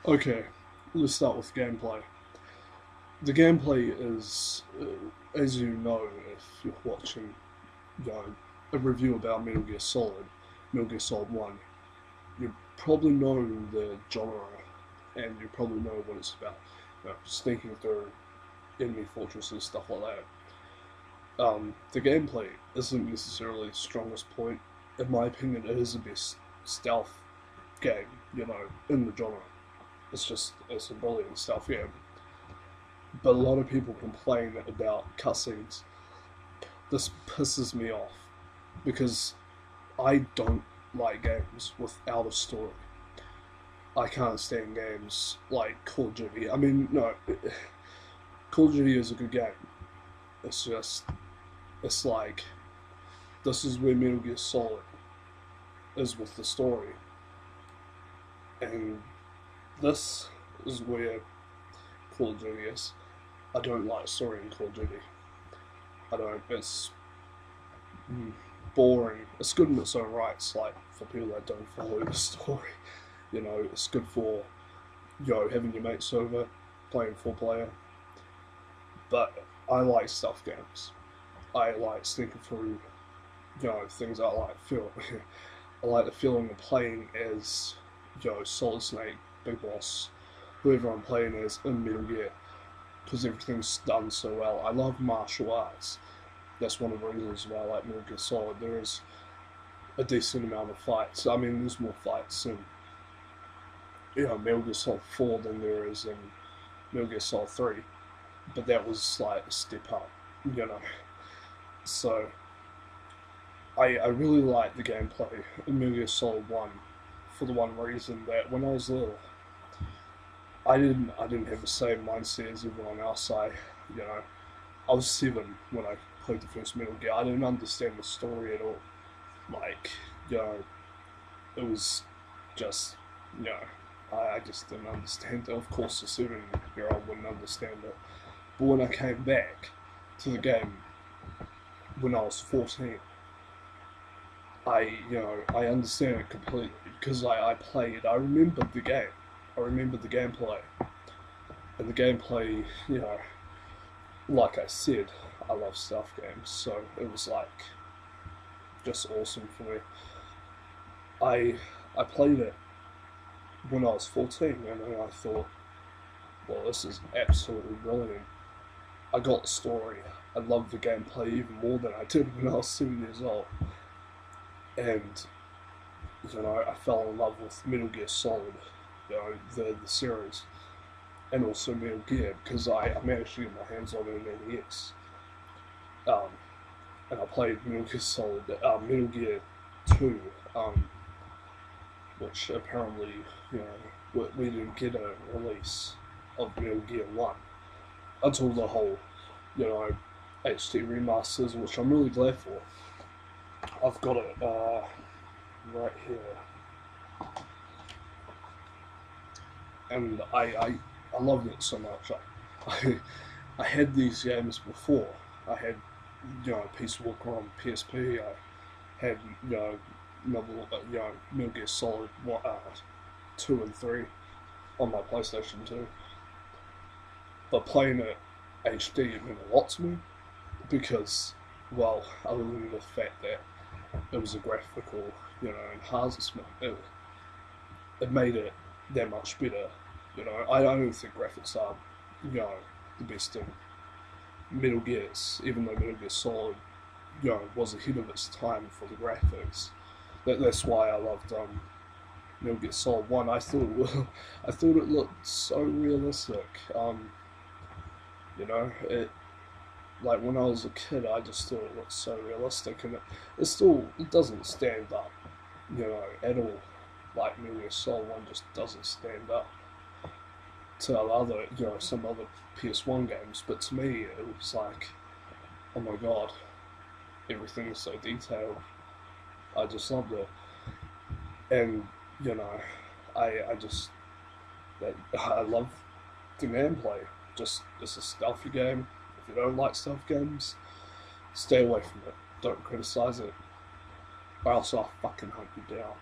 Okay, let's start with gameplay. The gameplay is, as you know, if you're watching, you know, a review about Metal Gear Solid 1, you probably know the genre and you probably know what it's about. Sneaking through enemy fortresses, stuff like that. The gameplay isn't necessarily the strongest point. In my opinion, it is the best stealth game, in the genre. It's a brilliant stealth game. But a lot of people complain about cutscenes. This pisses me off because I don't like games without a story. I can't stand games like Call of Duty. I mean, no, Call of Duty is a good game. It's just, it's like, this is where Metal Gear Solid is with the story. And this is where Call of Duty is. I don't like story in Call of Duty. I don't. It's boring. It's good in its own rights, like for people that don't follow the story. It's good for having your mates over, playing four player. But I like stealth games. I like sneaking through, things I like feel. I like the feeling of playing as, Solid Snake, Big Boss, whoever I'm playing as in Metal Gear, because everything's done so well. I love martial arts. That's one of the reasons why I like Metal Gear Solid. There is a decent amount of fights. I mean, there's more fights in Metal Gear Solid 4 than there is in Metal Gear Solid 3, but that was like a step up, you know. So I really like the gameplay in Metal Gear Solid 1 for the one reason that when I was little, I didn't have the same mindset as everyone else. You know I was 7 when I played the first Metal Gear. I didn't understand the story at all. Like, you know, it was just, you know, I just didn't understand it. Of course, a 7-year-old wouldn't understand it. But when I came back to the game when I was 14, I understand it completely because I played. I remembered the game. I remembered the gameplay, and the gameplay, like I said, I love stealth games, so it was like just awesome for me. I played it when I was 14, and then I thought, well, this is absolutely brilliant. I got the story. I loved the gameplay even more than I did when I was 7 years old, and I fell in love with Metal Gear Solid, the series, and also Metal Gear because I managed to get my hands on it in NES. Um, and I played Metal Gear Solid, Metal Gear 2, which apparently, we didn't get a release of Metal Gear 1 until the whole, you know, HD remasters, which I'm really glad for. I've got it right here, and I loved it so much. I had these games before. I had, Peace Walker on PSP. I had, Metal Gear Solid 2 and 3 on my PlayStation 2. But playing it HD it meant a lot to me because, well, other than the fact that it was a graphical, enhancement, it made it that much better. I don't think graphics are, the best in Metal Gears, even though Metal Gear Solid, was ahead of its time for the graphics. That's why I loved Metal Gear Solid 1. I thought it looked so realistic. It like when I was a kid, I just thought it looked so realistic, and it doesn't stand up, at all. Like Metal Gear Solid 1 just doesn't stand up to some other PS1 games, but to me it was like, oh my god, everything is so detailed. I just loved it, and you know, I just I love the gameplay. Just it's a stealthy game. If you don't like stealth games, stay away from it. Don't criticize it. Or else I'll fucking hunt you down.